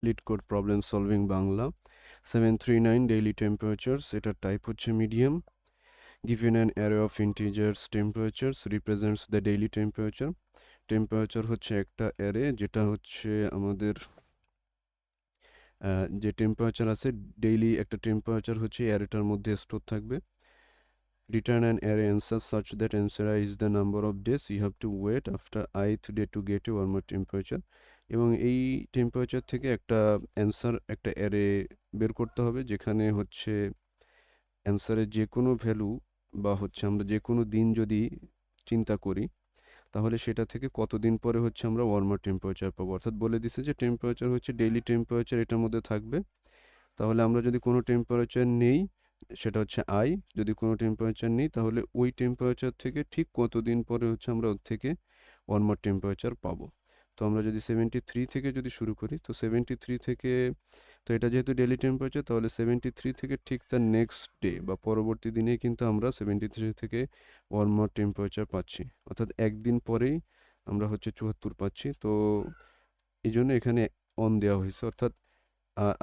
Lead code problem solving Bangla 739 daily temperatures, এটার type হচ্ছে medium. Given an array of integers temperatures represents the daily temperature. Temperature হচ্ছে একটা array, যেটা হচ্ছে আমাদের যে টেম্পারেচার আছে, ডেইলি একটা টেম্পারেচার হচ্ছে অ্যারেটার মধ্যে স্টোর থাকবে। Return an array answer such that answer I is the number of days you have to wait after ith day to get a warmer temperature. এবং এই টেম্পারেচার থেকে একটা অ্যান্সার, একটা অ্যারে বের করতে হবে, যেখানে হচ্ছে অ্যান্সারের যে কোনো ভ্যালু বা হচ্ছে আমরা যে কোনো দিন যদি চিন্তা করি, তাহলে সেটা থেকে কতদিন পরে হচ্ছে আমরা ওয়ার্মার টেম্পারেচার পাবো। অর্থাৎ বলে দিছে যে টেম্পারেচার হচ্ছে ডেইলি টেম্পারেচার এটার মধ্যে থাকবে। তাহলে আমরা যদি কোনো টেম্পারেচার নেই, সেটা হচ্ছে আই, যদি কোনো টেম্পারেচার নেই তাহলে ওই টেম্পারেচার থেকে ঠিক কতদিন পরে হচ্ছে আমরা ওর থেকে ওয়ার্মার টেম্পারেচার পাবো। তো আমরা যদি 73 থেকে যদি শুরু করি, তো 73 থেকে, তো এটা যেহেতু ডেইলি টেম্পারেচার, তাহলে 73 থেকে ঠিক তার নেক্সট ডে বা পরবর্তী দিনে কিন্তু আমরা 73 থেকে ওয়ার্মার টেম্পারেচার পাচ্ছি। অর্থাৎ একদিন পরেই আমরা হচ্ছে 74 পাচ্ছি। তো এই জন্য এখানে অন দেওয়া হয়েছে। অর্থাৎ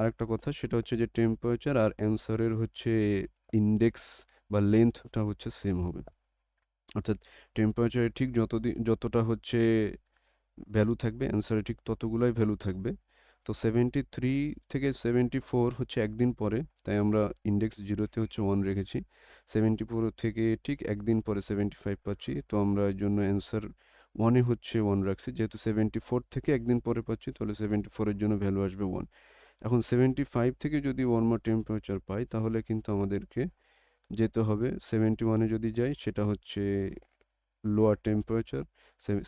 আরেকটা কথা সেটা হচ্ছে যে টেম্পারেচার আর অ্যান্সারের হচ্ছে ইন্ডেক্স বা লেন্থটা হচ্ছে সেম হবে। অর্থাৎ টেম্পারেচারে ঠিক যতটা হচ্ছে ভ্যালু থাকবে, অ্যান্সারে ঠিক ততগুলাই ভ্যালু থাকবে। তো 73 থেকে 74 হচ্ছে একদিন পরে, তাই আমরা ইন্ডেক্স 0-তে হচ্ছে 1 রেখেছি। 74 থেকে ঠিক একদিন পরে 75 পাচ্ছি, তো আমরা এর জন্য অ্যান্সার 1-এ হচ্ছে 1 রাখছি। যেহেতু 74 থেকে একদিন পরে পাচ্ছি, তাহলে 74 এর জন্য ভ্যালু আসবে 1। এখন 75 থেকে যদি ওয়ার্মার টেম্পারেচার পাই, তাহলে কিন্তু আমাদেরকে যেতে হবে 71-এ যদি যাই, সেটা হচ্ছে লোয়ার টেম্পারেচার,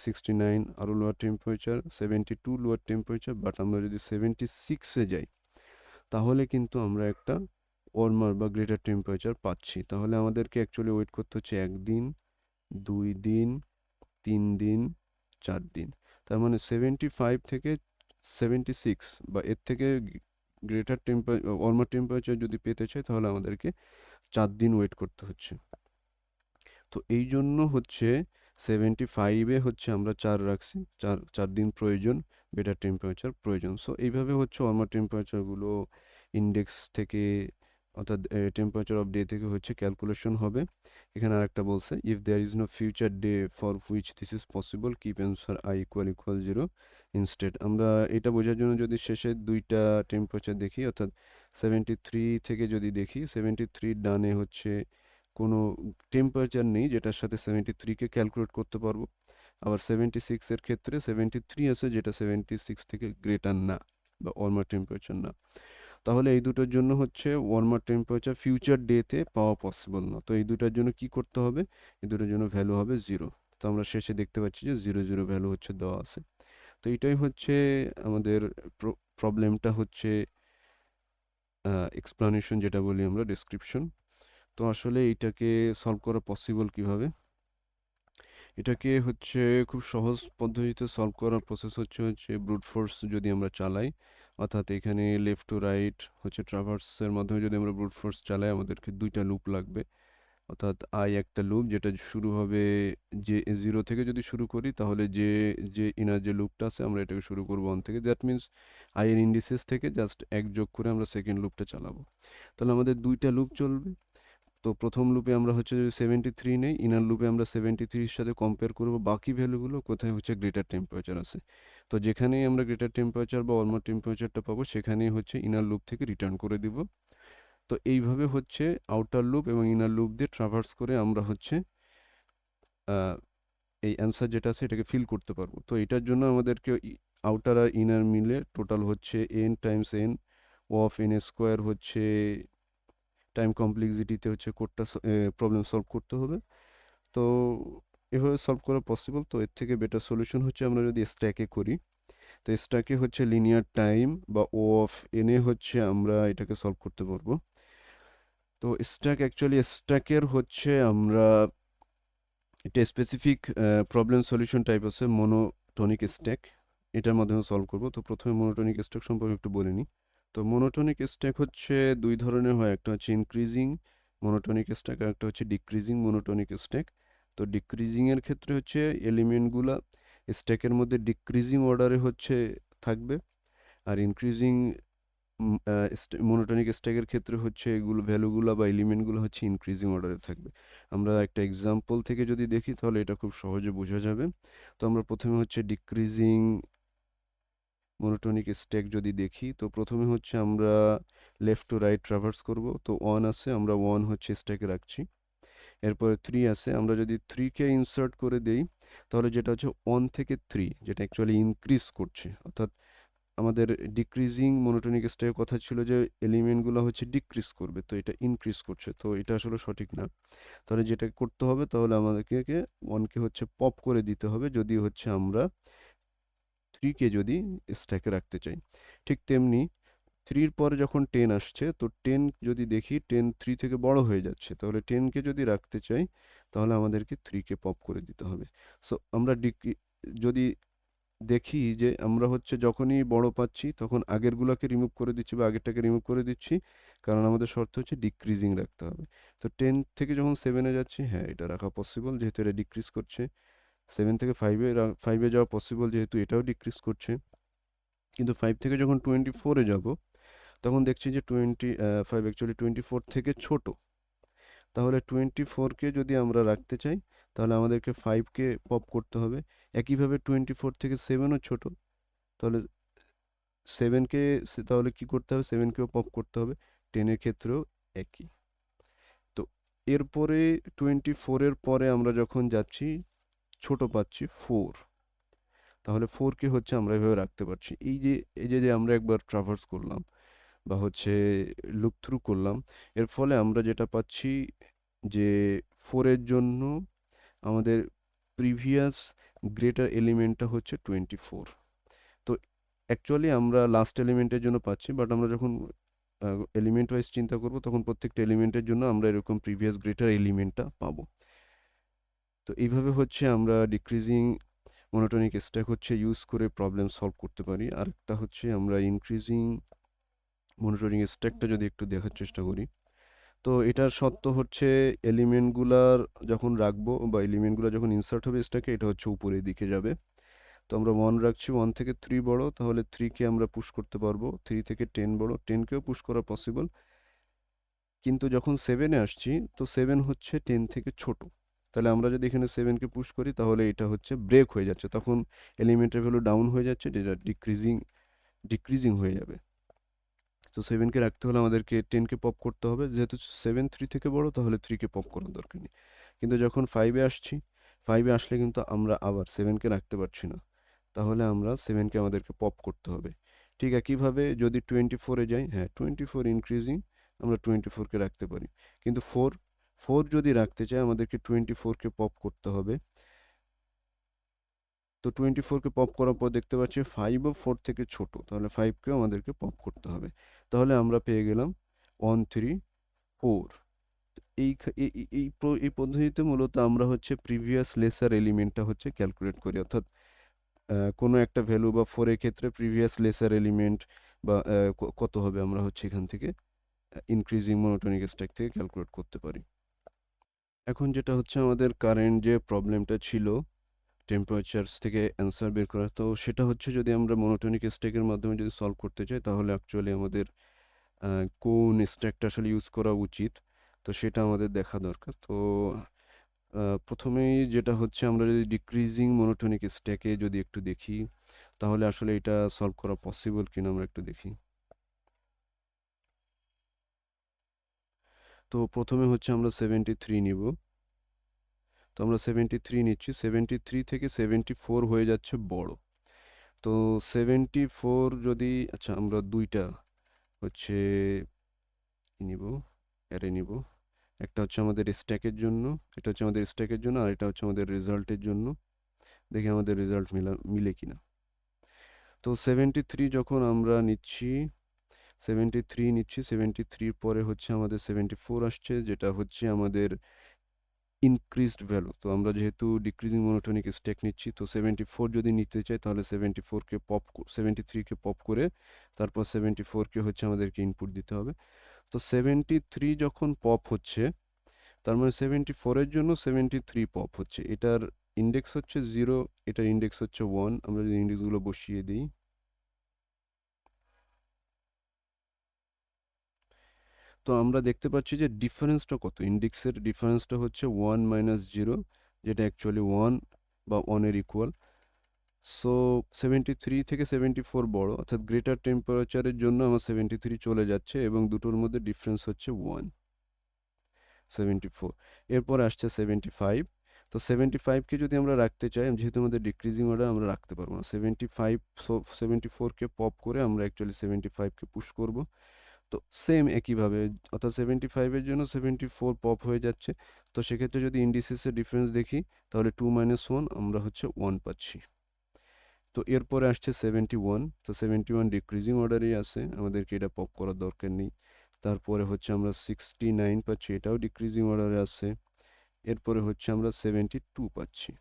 69 আরও lower temperature, 72 lower temperature. But আমরা যদি 76-এ যাই, তাহলে কিন্তু আমরা একটা ওয়ার্মার বা গ্রেটার টেম্পারেচার পাচ্ছি। তাহলে আমাদেরকে অ্যাকচুয়ালি ওয়েট করতে হচ্ছে 1 দিন, 2 দিন, 3 দিন, 4 দিন। তার মানে 75 থেকে 76 বা এর থেকে গ্রেটার ওয়ার্মার টেম্পারেচার যদি পেতে চাই, তাহলে আমাদেরকে 4 দিন ওয়েট করতে হচ্ছে। তো এই জন্য হচ্ছে 75-এ হচ্ছে আমরা 4 রাখছি, 4 দিন প্রয়োজন, বেটার টেম্পারেচার প্রয়োজন। সো এইভাবে হচ্ছে ওয়ার্মার টেম্পারেচারগুলো ইন্ডেক্স থেকে, অর্থাৎ টেম্পারেচার অফ ডে থেকে হচ্ছে ক্যালকুলেশন হবে। এখানে আরেকটা বলছে, if there is no future day for which this is possible keep answer I equal 0 instead. আমরা এটা বোঝার জন্য যদি শেষে দুইটা টেম্পারেচার দেখি, অর্থাৎ 73 থেকে যদি দেখি, 73 ডানে হচ্ছে কোনো টেম্পারেচার নেই যেটার সাথে 73-কে ক্যালকুলেট করতে পারবো। আবার 76 এর ক্ষেত্রে 73 আছে যেটা 76 থেকে গ্রেটার না বা ওয়ার্মার টেম্পারেচার না। তাহলে এই দুটোর জন্য হচ্ছে ওয়ার্মার টেম্পারেচার ফিউচার ডেতে পাওয়া পসিবল না। তো এই দুটার জন্য কি করতে হবে? এই দুটোর জন্য ভ্যালু হবে 0। তো আমরা শেষে দেখতে পাচ্ছি যে 0 0 ভ্যালু হচ্ছে দেওয়া আছে। তো এটাই হচ্ছে আমাদের প্রবলেমটা হচ্ছে এক্সপ্লানেশন, যেটা বলি আমরা ডেসক্রিপশন। তো আসলে এটাকে সলভ করা পসিবল কিভাবে? এটাকে হচ্ছে খুব সহজ পদ্ধতিতে সলভ করার প্রসেস হচ্ছে ব্রুট ফোর্স যদি আমরা চালাই, অর্থাৎ এখানে লেফট টু রাইট হচ্ছে ট্রাভার্সের মাধ্যমে যদি আমরা ব্রুট ফোর্স চালাই, আমাদেরকে দুইটা লুপ লাগবে। অর্থাৎ আই একটা লুপ যেটা শুরু হবে যে 0 থেকে যদি শুরু করি, তাহলে যে ইনার যে লুপটা আছে আমরা এটাকে শুরু করবো 1 থেকে। দ্যাট মিনস আই এর ইন্ডিসেস থেকে জাস্ট 1 যোগ করে আমরা সেকেন্ড লুপটা চালাবো। তাহলে আমাদের দুইটা লুপ চলবে। তো প্রথম লুপে আমরা হচ্ছে যদি 73 নেই, ইনার লুপে আমরা 73-এর সাথে কম্পেয়ার করব বাকি ভ্যালুগুলো কোথায় হচ্ছে গ্রেটার টেম্পারেচার আছে। তো যেখানেই আমরা গ্রেটার টেম্পারেচার বা ওয়ার্মার টেম্পারেচারটা পাবো, সেখানেই হচ্ছে ইনার লুপ থেকে রিটার্ন করে দিব। তো এইভাবে হচ্ছে আউটার লুপ এবং ইনার লুপ দিয়ে ট্রাভার্স করে আমরা হচ্ছে এই অ্যান্সার যেটা আছে এটাকে ফিল করতে পারবো। তো এটার জন্য আমাদেরকে আউটার আর ইনার মিলে টোটাল হচ্ছে n Times n of n square হচ্ছে টাইম কমপ্লেক্সিটিতে হচ্ছে কোডটা প্রবলেম সলভ করতে হবে। তো এভাবে সলভ করা পসিবল। তো এর থেকে বেটার সলিউশন হচ্ছে আমরা যদি স্ট্যাকে করি, তো স্ট্যাকে হচ্ছে লিনিয়ার টাইম বা ও অফ এনে হচ্ছে আমরা এটাকে সলভ করতে পারবো। তো স্ট্যাকের হচ্ছে আমরা এটা স্পেসিফিক প্রবলেম সলিউশন টাইপ আছে মোনোটোনিক স্ট্যাক, এটার মাধ্যমে সলভ করব। তো প্রথমে মোনোটোনিক স্ট্যাক সম্পর্কে একটু বলে নিই। তো মোনোটোনিক স্ট্যাক হচ্ছে দুই ধরনের হয়, একটা হচ্ছে ইনক্রিজিং মোনোটোনিক স্ট্যাক আর একটা হচ্ছে ডিক্রিজিং মোনোটোনিক স্ট্যাক। তো ডিক্রিজিং এর ক্ষেত্রে হচ্ছে এলিমেন্টগুলা স্ট্যাকের মধ্যে ডিক্রিজিং অর্ডারে হচ্ছে থাকবে, আর ইনক্রিজিং মনোটনিক স্ট্যাকের ক্ষেত্রে হচ্ছে এগুলো ভ্যালুগুলো বা এলিমেন্টগুলো হচ্ছে ইনক্রিজিং অর্ডারে থাকবে। আমরা একটা এক্সাম্পল থেকে যদি দেখি তাহলে এটা খুব সহজে বোঝা যাবে। তো আমরা প্রথমে হচ্ছে ডিক্রিজিং মনোটনিক স্ট্যাক যদি দেখি, তো প্রথমে হচ্ছে আমরা লেফট টু রাইট ট্রাভার্স করব। তো 1 আছে, আমরা 1 হচ্ছে স্ট্যাকে রাখছি। এরপরে 3 আছে, আমরা যদি 3 কে ইনসার্ট করে দেই তাহলে যেটা হচ্ছে 1 থেকে 3 যেটা অ্যাকচুয়ালি ইনক্রিজ করছে, অর্থাৎ আমাদের ডিক্রিজিং মনোটনিক স্ট্যাকের কথা ছিল যে এলিমেন্টগুলো হচ্ছে ডিক্রিজ করবে, তো এটা ইনক্রিজ করছে, তো এটা আসলে সঠিক না। তাহলে যেটা করতে হবে, তাহলে আমাদেরকে 1 কে হচ্ছে পপ করে দিতে হবে যদি হচ্ছে আমরা 3 কে যদি স্ট্যাকে রাখতে চাই। ঠিক তেমনি 3 এর পরে যখন 10 আসছে, তো 10 যদি দেখি 10 3 থেকে বড় হয়ে যাচ্ছে, তাহলে 10 কে যদি রাখতে চাই তাহলে আমাদেরকে 3 কে পপ করে দিতে হবে। সো আমরা যদি দেখি যে আমরা হচ্ছে যখনই বড় পাচ্ছি তখন আগেরগুলোকে রিমুভ করে দিচ্ছি বা আগেরটাকে রিমুভ করে দিচ্ছি, কারণ আমাদের শর্ত হচ্ছে ডিক্রিজিং রাখতে হবে। তো 10 থেকে যখন 7 এ যাচ্ছি, হ্যাঁ এটা রাখা পসিবল যেহেতু এটা ডিক্রিজ করছে। 7 থেকে 5 এ যাওয়া পসিবল যেহেতু এটাও ডিক্রিজ করছে। কিন্তু 5 থেকে যখন 24 এ যাব তখন দেখছি যে 5 অ্যাকচুয়ালি 24 থেকে ছোট। তাহলে 24 কে যদি আমরা রাখতে চাই তাহলে আমাদেরকে 5 কে পপ করতে হবে। একইভাবে 24 থেকে 7 ও ছোট, তাহলে 7 কে তাহলে কি করতে হবে, 7 কেও পপ করতে হবে। 10 এর ক্ষেত্রেও একই। তো এরপরে 24 এর পরে আমরা যখন যাচ্ছি ছোট পাচ্ছি 4, তাহলে 4 কে হচ্ছে আমরা এভাবে রাখতে পারছি। এই যে আমরা একবার ট্রাভার্স করলাম বা হচ্ছে লুপ থ্রু করলাম, এর ফলে আমরা যেটা পাচ্ছি যে 4 এর জন্য আমাদের প্রিভিয়াস গ্রেটার এলিমেন্টটা হচ্ছে 24। তো অ্যাকচুয়ালি আমরা লাস্ট এলিমেন্টের জন্য পাচ্ছি, বাট আমরা যখন এলিমেন্ট ওয়াইজ চিন্তা করব তখন প্রত্যেকটা এলিমেন্টের জন্য আমরা এরকম প্রিভিয়াস গ্রেটার এলিমেন্টটা পাবো। তো এইভাবে হচ্ছে আমরা ডিক্রিজিং মনোটনিক স্ট্যাক হচ্ছে ইউজ করে প্রবলেম সলভ করতে পারি। আরেকটা হচ্ছে আমরা ইনক্রিজিং মনোটনিক স্ট্যাকটা যদি একটু দেখার চেষ্টা করি, তো এটার শর্ত হচ্ছে এলিমেন্টগুলার যখন রাখবো বা এলিমেন্টগুলো যখন ইনসার্ট হবে স্ট্যাকে, এটা হচ্ছে উপরের দিকে যাবে। তো আমরা 1 রাখছি, 1 থেকে 3 বড়, তাহলে 3 কে আমরা পুশ করতে পারবো। 3 থেকে 10 বড়, 10 কেও পুশ করা পসিবল। কিন্তু যখন 7 এ আসছি, তো 7 হচ্ছে 10 থেকে ছোট। তাহলে আমরা যদি এখানে 7 কে পুশ করি তাহলে এটা হচ্ছে ব্রেক হয়ে যাচ্ছে, তখন এলিমেন্টের ভ্যালু ডাউন হয়ে যাচ্ছে, যেটা ডিক্রিজিং হয়ে যাবে। তো 7 কে রাখতে হলে আমাদেরকে 10 কে পপ করতে হবে, যেহেতু 7 3 থেকে বড় তাহলে 3 কে পপ করার দরকার নেই। কিন্তু যখন 5 এ আসছি, 5 এ আসলে কিন্তু আমরা আবার 7 কে রাখতে পারছি না, তাহলে আমরা 7 কে আমাদেরকে পপ করতে হবে। ঠিক একইভাবে যদি 24 এ যাই, হ্যাঁ 24 ইনক্রিজিং, আমরা 24 কে রাখতে পারি। কিন্তু 4 যদি রাখতে চাই আমাদেরকে 24 কে পপ করতে হবে। তো 24 কে পপ করার পর দেখতে পাচ্ছি 5 ও 4 থেকে ছোট, তাহলে 5 কেও আমাদেরকে পপ করতে হবে। তাহলে আমরা পেয়ে গেলাম 1 3 4। এই খা- এই এই এই প- এই পদ্ধতিতে মূলত আমরা হচ্ছে প্রিভিয়াস লেসার এলিমেন্টটা হচ্ছে ক্যালকুলেট করি, অর্থাৎ কোনো একটা ভ্যালু বা 4 এর ক্ষেত্রে প্রিভিয়াস লেসার এলিমেন্ট বা কত হবে আমরা হচ্ছে এখান থেকে ইনক্রিজিং মনোটোনিক স্ট্যাক থেকে ক্যালকুলেট করতে পারি। এখন যেটা হচ্ছে আমাদের কারেন্ট যে প্রবলেমটা ছিল টেম্পারেচারস থেকে অ্যান্সার বের করা, তো সেটা হচ্ছে যদি আমরা মনোটোনিক স্ট্যাকের মাধ্যমে যদি সলভ করতে চাই তাহলে অ্যাকচুয়ালি আমাদের কোন স্ট্যাকটা আসলে ইউজ করা উচিত, তো সেটা আমাদের দেখা দরকার। তো প্রথমেই যেটা হচ্ছে আমরা যদি ডিক্রিজিং মনোটোনিক স্ট্যাকে যদি একটু দেখি তাহলে আসলে এটা সলভ করা পসিবল কিনা আমরা একটু দেখি। তো প্রথমে হচ্ছে আমরা 73 নিব। তো আমরা 73 নিচ্ছি, 73 থেকে 74 হয়ে যাচ্ছে বড়। তো 74 যদি, আচ্ছা আমরা দুইটা হচ্ছে কি নিব, অ্যারে নিব। একটা হচ্ছে আমাদের স্ট্যাকের জন্য, এটা হচ্ছে আমাদের স্ট্যাকের জন্য, আর এটা হচ্ছে আমাদের রেজাল্টের জন্য। দেখি আমাদের রেজাল্ট মিলে কিনা। তো 73 যখন আমরা নিচ্ছি, 73 পরে হচ্ছে আমাদের 74 আসছে, যেটা হচ্ছে আমাদের ইনক্রিজড ভ্যালু। তো আমরা যেহেতু ডিক্রিজিং মনোটোনিক স্ট্যাক নিচ্ছি, তো 74 যদি নিতে চাই তাহলে 73 কে পপ করে তারপর 74 কে হচ্ছে আমাদেরকে ইনপুট দিতে হবে। তো 73 যখন পপ হচ্ছে, তার মানে 74 এর জন্য 73 পপ হচ্ছে। এটার ইন্ডেক্স হচ্ছে 0, এটার ইন্ডেক্স হচ্ছে 1। আমরা যদি ইন্ডেক্সগুলো বসিয়ে দিই, তো আমরা দেখতে পাচ্ছি যে ডিফারেন্সটা কত, ইন্ডেক্সের ডিফারেন্সটা হচ্ছে 1 মাইনাস 0, যেটা অ্যাকচুয়ালি 1 বা 1 এর ইকুয়াল। সো 73 থেকে 74 বড়, অর্থাৎ গ্রেটার টেম্পারেচারের জন্য আমার 73 চলে যাচ্ছে এবং দুটোর মধ্যে ডিফারেন্স হচ্ছে 1, 74। এরপর আসছে 75। তো 75কে যদি আমরা রাখতে চাই, যেহেতু আমাদের ডিক্রিজিং অর্ডার, আমরা রাখতে পারবো না 75, সো 74কে পপ করে আমরা অ্যাকচুয়ালি 75কে পুশ করব। তো সেম একইভাবে, অর্থাৎ 75-এর জন্য 74 পপ হয়ে যাচ্ছে। তো সেক্ষেত্রে যদি ইন্ডিসেসের ডিফারেন্স দেখি, তাহলে 2 মাইনাস 1 আমরা হচ্ছে 1 পাচ্ছি। তো এরপরে আসছে 71। তো 71 ডিক্রিজিং অর্ডারেই আছে, আমাদেরকে এটা পপ করার দরকার নেই। তারপরে হচ্ছে আমরা 69 পাচ্ছি, এটাও ডিক্রিজিং অর্ডারে আছে। এরপরে হচ্ছে আমরা 72 পাচ্ছি।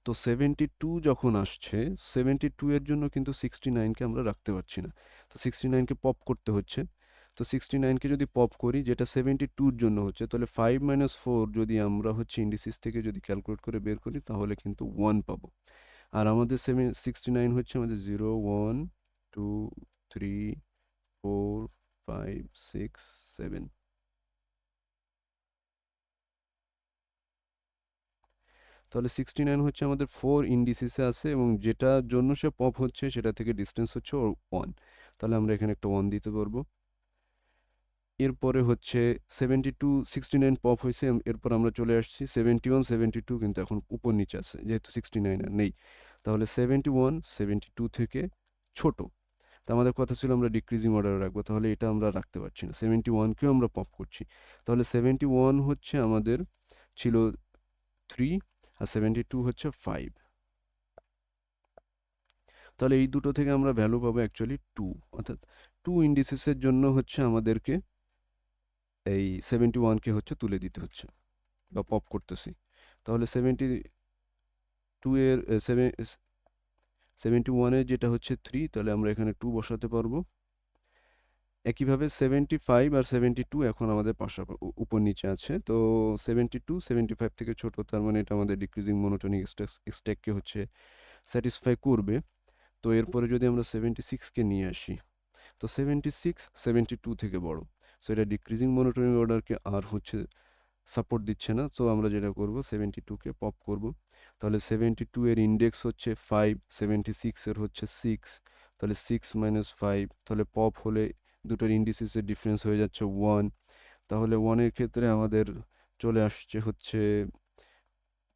তো 72 যখন আসছে, 72 এর জন্য কিন্তু 69কে আমরা রাখতে পারছি না। তো 69কে পপ করতে হচ্ছে। তো 69কে যদি পপ করি, যেটা 72-র জন্য হচ্ছে, তাহলে 5 মাইনাস 4 যদি আমরা হচ্ছে ইন্ডিসিস থেকে যদি ক্যালকুলেট করে বের করি, তাহলে কিন্তু 1 পাবো। আর আমাদের 69 হচ্ছে আমাদের 0, 1, 2, 3, 4, 5, 6, 7। তাহলে 69 হচ্ছে আমাদের 4 ইন্ডিসিসে আছে এবং যেটার জন্য সে পপ হচ্ছে সেটা থেকে ডিস্টেন্স হচ্ছে ওর 1। তাহলে আমরা এখানে একটা 1 দিতে পারবো। এরপরে হচ্ছে 72, 69 পপ হয়েছে, এরপর আমরা চলে আসছি 71, 72 কিন্তু এখন উপর নিচে আছে, যেহেতু 69 আর নেই। তাহলে 71, 72 থেকে ছোট। তা আমাদের কথা ছিল আমরা ডিক্রিজিং অর্ডারে রাখবো, তাহলে এটা আমরা রাখতে পারছি না, 71কেও আমরা পপ করছি। তাহলে 71 হচ্ছে আমাদের ছিল 3 আর 72 হচ্ছে 5। তাহলে এই দুটো থেকে আমরা ভ্যালু পাবো অ্যাকচুয়ালি 2, অর্থাৎ 2 ইন্ডিসেসের জন্য হচ্ছে আমাদেরকে এই 71কে হচ্ছে তুলে দিতে হচ্ছে বা পপ করতেছি। তাহলে 72 এর 71 এর যেটা হচ্ছে 3, তাহলে আমরা এখানে 2 বসাতে পারবো। একইভাবে 75 আর 72 এখন আমাদের পাশাপাশি উপর নিচে আছে। তো 72 75 থেকে ছোট, তার মানে এটা আমাদের ডিক্রিজিং মনোটোনিক স্ট্যাককে হচ্ছে স্যাটিসফাই করবে। তো এরপরে যদি আমরা 76কে নিয়ে আসি, তো 76 72 থেকে বড়, সো এটা ডিক্রিজিং মনোটোনিক অর্ডারকে আর হচ্ছে সাপোর্ট দিচ্ছে না। তো আমরা যেটা করব 72কে পপ করব। তাহলে 72 এর ইন্ডেক্স হচ্ছে 5, 76 এর হচ্ছে 6, তাহলে 6 মাইনাস 5, তাহলে পপ হলে দুটোর ইন্ডিসেসের ডিফারেন্স হয়ে যাচ্ছে 1। তাহলে 1 এর ক্ষেত্রে আমাদের চলে আসছে হচ্ছে,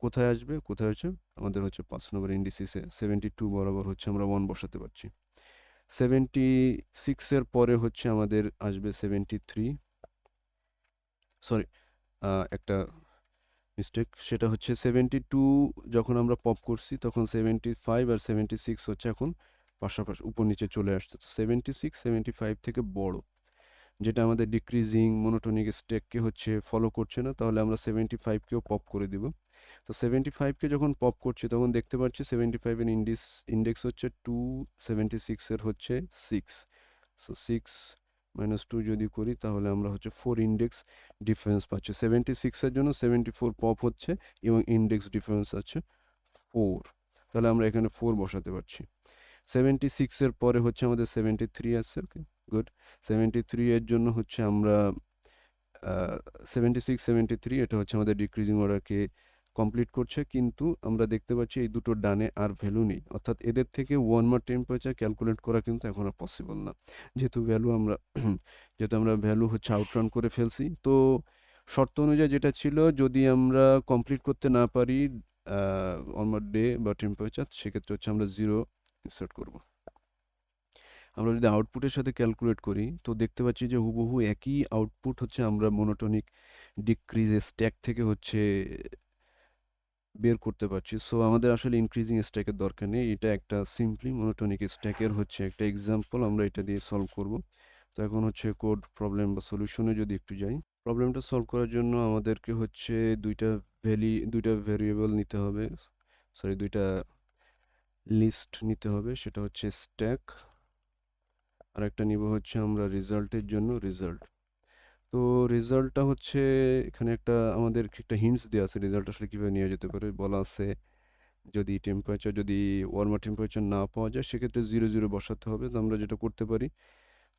কোথায় আসবে, কোথায় হচ্ছে আমাদের হচ্ছে 5 নম্বর ইন্ডিসেসে 72 বরাবর হচ্ছে আমরা 1 বসাতে পারছি। 76 এর পরে হচ্ছে আমাদের আসবে 73, সরি একটা মিস্টেক, সেটা হচ্ছে 72 যখন আমরা পপ করছি তখন 75 আর 76 হচ্ছে এখন পাশাপাশি উপর নিচে চলে আসছে। তো 76 75 থেকে বড়, যেটা আমাদের ডিক্রিজিং মনোটোনিক স্টেককে হচ্ছে ফলো করছে না, তাহলে আমরা 75কেও পপ করে দিব। তো 75কে যখন পপ করছি তখন দেখতে পাচ্ছি 75 এর ইন্ডেক্স হচ্ছে 2, 76 এর হচ্ছে 6। সো 6 মাইনাস 2 যদি করি, তাহলে আমরা হচ্ছে 4 ইন্ডেক্স ডিফারেন্স পাচ্ছি। 76 এর জন্য 74 পপ হচ্ছে এবং ইন্ডেক্স ডিফারেন্স আছে 4। তাহলে আমরা এখানে 4 বসাতে পারছি। 76 এর পরে হচ্ছে আমাদের 73 আছে। ওকে, গুড। 73 এর জন্য হচ্ছে আমরা 76, 73 এটা হচ্ছে আমাদের ডিক্রিজিং অর্ডারকে কমপ্লিট করছে, কিন্তু আমরা দেখতে পাচ্ছি এই দুটোর ডানে আর ভ্যালু নেই, অর্থাৎ এদের থেকে ওয়ার্মার টেম্পারেচার ক্যালকুলেট করা কিন্তু এখন আর পসিবল না, যেহেতু ভ্যালু আমরা যেহেতু আমরা ভ্যালু হচ্ছে আউটরান করে ফেলছি। তো শর্ত অনুযায়ী যেটা ছিল, যদি আমরা কমপ্লিট করতে না পারি ওয়ার্মার ডে বা টেম্পারেচার, সেক্ষেত্রে হচ্ছে আমরা 0 ইনসার্ট করব। আমরা যদি আউটপুটের সাথে ক্যালকুলেট করি, তো দেখতে পাচ্ছি যে হুবহু একই আউটপুট হচ্ছে আমরা মনোটোনিক ডিক্রিজ স্ট্যাক থেকে হচ্ছে বের করতে পারছি। সো আমাদের আসলে ইনক্রিজিং স্ট্যাকের দরকার নেই, এটা একটা সিম্পলি মনোটোনিক স্ট্যাকের হচ্ছে একটা এক্সাম্পল, আমরা এটা দিয়ে সলভ করব। তো এখন হচ্ছে কোড প্রবলেম বা সলিউশনে যদি একটু যাই, প্রবলেমটা সলভ করার জন্য আমাদেরকে হচ্ছে দুইটা ভেরিয়েবল নিতে হবে, সরি দুইটা লিস্ট নিতে হবে, সেটা হচ্ছে স্ট্যাক, আর একটা নিব হচ্ছে আমরা রেজাল্টের জন্য রেজাল্ট। তো রেজাল্টটা হচ্ছে এখানে একটা আমাদের একটা হিন্টস দেওয়া আছে রেজাল্ট আসলে কীভাবে নেওয়া যেতে পারে, বলা আছে যদি ওয়ার্মার টেম্পারেচার না পাওয়া যায় সেক্ষেত্রে 0 0 বসাতে হবে। তো আমরা যেটা করতে পারি,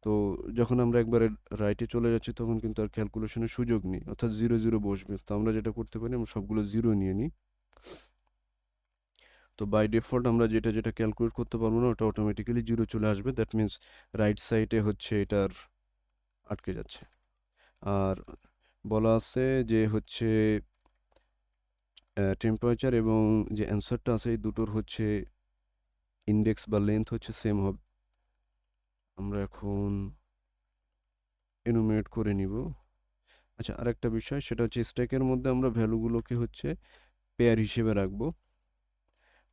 তো যখন আমরা একবারে রাইটে চলে যাচ্ছি তখন কিন্তু আর ক্যালকুলেশনের সুযোগ নেই, অর্থাৎ জিরো জিরো বসবে। তো আমরা যেটা করতে পারি, আমরা সবগুলো জিরো নিয়ে নিই। তো বাই ডিফল্ট আমরা যেটা যেটা ক্যালকুলেট করতে পারবো না ওটা অটোমেটিক্যালি জিরো চলে আসবে। দ্যাট মিন্স রাইট সাইডে হচ্ছে এটার আটকে যাচ্ছে। আর বলা আছে যে হচ্ছে টেম্পারেচার এবং যে অ্যান্সারটা আছে এই দুটোর হচ্ছে ইন্ডেক্স বা লেন্থ হচ্ছে সেম হবে। আমরা এখন এনুমেরেট করে নিব। আচ্ছা, আরেকটা বিষয় সেটা হচ্ছে স্ট্যাকের মধ্যে আমরা ভ্যালুগুলোকে হচ্ছে পেয়ার হিসেবে রাখবো।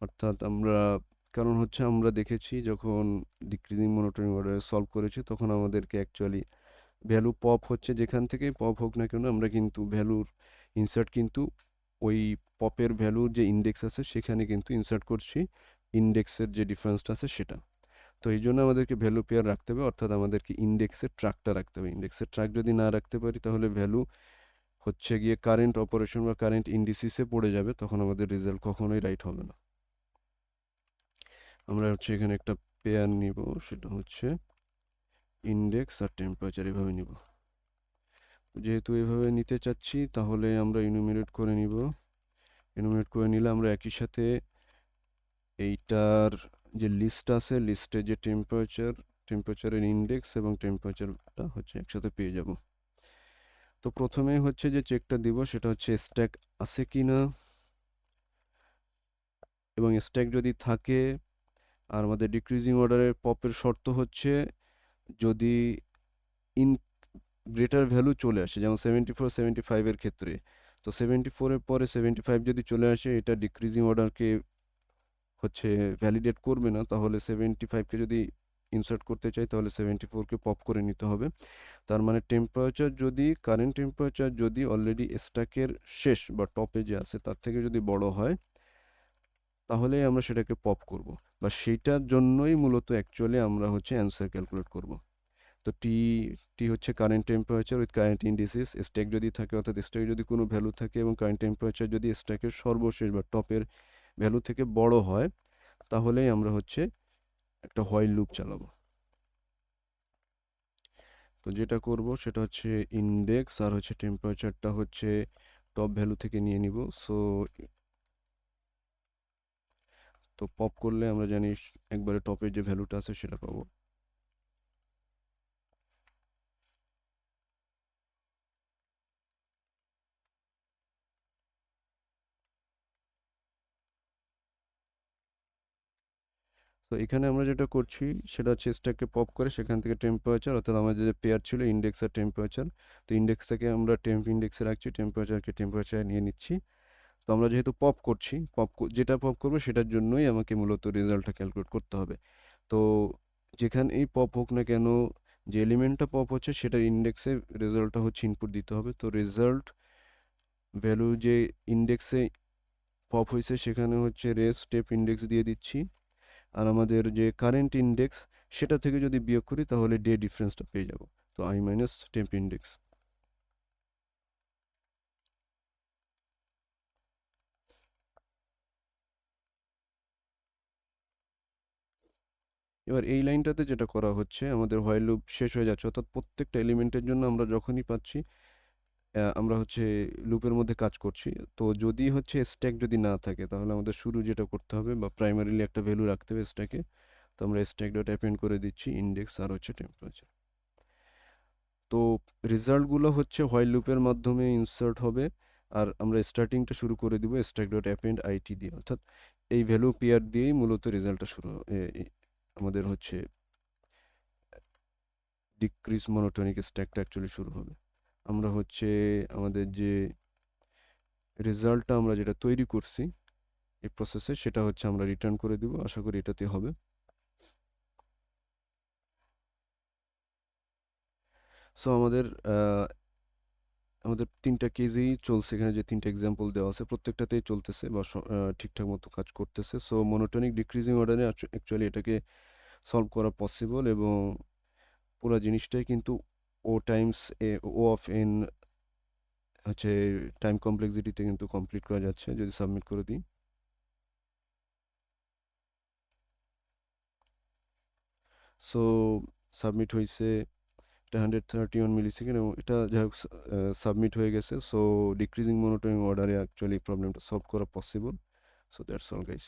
অর্থাৎ আমরা, কারণ হচ্ছে আমরা দেখেছি যখন ডিক্রিজিং মনোটোনিক অর্ডারে সলভ করেছি তখন আমাদেরকে অ্যাকচুয়ালি ভ্যালু পপ হচ্ছে যেখান থেকেই পপ হোক না কেন আমরা কিন্তু ভ্যালুর ইনসার্ট কিন্তু ওই পপের ভ্যালুর যে ইন্ডেক্স আছে সেখানে কিন্তু ইনসার্ট করছি ইন্ডেক্সের যে ডিফারেন্সটা আছে সেটা। তো এই জন্য আমাদেরকে ভ্যালু পেয়ার রাখতে হবে, অর্থাৎ আমাদেরকে ইন্ডেক্সের ট্র্যাকটা রাখতে হবে। ইন্ডেক্সের ট্র্যাক যদি না রাখতে পারি তাহলে ভ্যালু হচ্ছে গিয়ে কারেন্ট অপারেশন বা কারেন্ট ইন্ডিসিসে পড়ে যাবে, তখন আমাদের রেজাল্ট কখনোই রাইট হবে না। আমরা হচ্ছে এখানে একটা পেয়ার নিব, সেটা হচ্ছে ইন্ডেক্স আর টেম্পারেচার, এভাবে নিব। যেহেতু এভাবে নিতে চাচ্ছি তাহলে আমরা ইনুমিনেট করে নিব। ইনুমিনেট করে নিলে আমরা একই সাথে এইটার যে লিস্ট আছে লিস্টে যে টেম্পারেচারের ইন্ডেক্স এবং টেম্পারেচারটা হচ্ছে একসাথে পেয়ে যাব। তো প্রথমে হচ্ছে যে চেকটা দিব সেটা হচ্ছে স্ট্যাক আছে কি না, এবং স্ট্যাক যদি থাকে আর আমাদের ডিক্রিজিং অর্ডারের পপের শর্ত হচ্ছে যদি ইন গ্রেটার ভ্যালু চলে আসে, যেমন 74 75 এর ক্ষেত্রে। তো 74 এর পরে 75 যদি চলে আসে এটা ডিক্রিজিং অর্ডারকে হচ্ছে ভ্যালিডেট করবে না, তাহলে 75কে যদি ইনসার্ট করতে চাই তাহলে 74কে পপ করে নিতে হবে। তার মানে টেম্পারেচার যদি, কারেন্ট টেম্পারেচার যদি অলরেডি স্ট্যাকের শেষ বা টপে যে আছে তার থেকে যদি বড় হয় তাহলে আমরা সেটাকে পপ করব, বা সেইটার জন্যই মূলত অ্যাকচুয়ালি আমরা হচ্ছে অ্যান্সার ক্যালকুলেট করব। তো টি টি হচ্ছে current temperature with current indices. Stack যদি থাকে, অর্থাৎ স্ট্যাকে যদি কোনো ভ্যালু থাকে এবং কারেন্ট টেম্পারেচার যদি স্ট্যাকের সর্বশেষ বা টপের ভ্যালু থেকে বড় হয় তাহলেই আমরা হচ্ছে একটা হোয়াইল লুপ চালাবো। তো যেটা করব সেটা হচ্ছে ইন্ডেক্স আর হচ্ছে টেম্পারেচারটা হচ্ছে টপ ভ্যালু থেকে নিয়ে নিব। সো তো পপ করলে আমরা জানি একবারে টপের যে ভ্যালুটা আছে সেটা পাবো। তো এখানে আমরা যেটা করছি সেটা হচ্ছে স্ট্যাককে পপ করে সেখান থেকে টেম্পারেচার, অর্থাৎ আমাদের যে পেয়ার ছিল ইন্ডেক্স আর টেম্পারেচার, তো ইন্ডেক্স থেকে আমরা টেম্প ইন্ডেক্সে রাখছি, টেম্পারেচারকে টেম্পারেচারে নিয়ে নিচ্ছি। তো আমরা যেহেতু পপ করছি, যেটা পপ করবো সেটার জন্যই আমাকে মূলত রেজাল্টটা ক্যালকুলেট করতে হবে। তো যেখানেই পপ হোক না কেন, যে এলিমেন্টটা পপ হচ্ছে সেটার ইন্ডেক্সে রেজাল্টটা হচ্ছে ইনপুট দিতে হবে। তো রেজাল্ট ভ্যালু যে ইন্ডেক্সে পপ হয়েছে সেখানে হচ্ছে রেস স্টেপ ইন্ডেক্স দিয়ে দিচ্ছি। আর আমাদের যে কারেন্ট ইন্ডেক্স সেটা থেকে যদি বিয়োগ করি তাহলে ডে ডিফারেন্সটা পেয়ে যাব। তো আই মাইনাস টেম্প ইন্ডেক্স। এবার এই লাইনটাতে যেটা করা হচ্ছে আমাদের হোয়াইল লুপ শেষ হয়ে যাচ্ছে, অর্থাৎ প্রত্যেকটা এলিমেন্টের জন্য আমরা যখনই পাচ্ছি আমরা হচ্ছে লুপের মধ্যে কাজ করছি। তো যদি হচ্ছে স্ট্যাক যদি না থাকে তাহলে আমাদের শুরু যেটা করতে হবে বা প্রাইমারিলি একটা ভ্যালু রাখতে হবে স্ট্যাকে। তো আমরা স্ট্যাক ডট অ্যাপেন্ড করে দিচ্ছি ইন্ডেক্স আর হচ্ছে টেম্পারেচার। তো রেজাল্টগুলো হচ্ছে হোয়াইল লুপের মাধ্যমে ইনসার্ট হবে, আর আমরা স্টার্টিংটা শুরু করে দিব স্ট্যাক ডট অ্যাপেন্ড আইটি দিয়ে, অর্থাৎ এই ভ্যালু পেয়ার দিয়েই মূলত রেজাল্টটা শুরু আমাদের হচ্ছে ডিক্রিজ মনোটোনিক স্ট্যাকটা অ্যাকচুয়ালি শুরু হবে। আমরা হচ্ছে আমাদের যে রেজাল্টটা আমরা যেটা তৈরি করছি এই প্রসেসে সেটা হচ্ছে আমরা রিটার্ন করে দিব, আশা করি এটাতে হবে। সো আমাদের 3টা কেসেই চলছে, এখানে যে 3টা এক্সাম্পল দেওয়া আছে প্রত্যেকটাতেই চলতেছে বা ঠিকঠাক মতো কাজ করতেছে। সো মনোটোনিক ডিক্রিজিং অর্ডারে অ্যাকচুয়ালি এটাকে সলভ করা পসিবল, এবং পুরো জিনিসটাই কিন্তু ও টাইমস ও অফ এন হচ্ছে টাইম কমপ্লেক্সিটিতে কিন্তু কমপ্লিট করা যাচ্ছে যদি সাবমিট করে দিই। সো সাবমিট হয়েছে, এটা 131 মিলিসেকেন্ড, এবং এটা যাই হোক সাবমিট হয়ে গেছে। সো ডিক্রিজিং মনোটোনিক অর্ডারে অ্যাকচুয়ালি প্রবলেমটা সলভ করা possible. So that's all guys.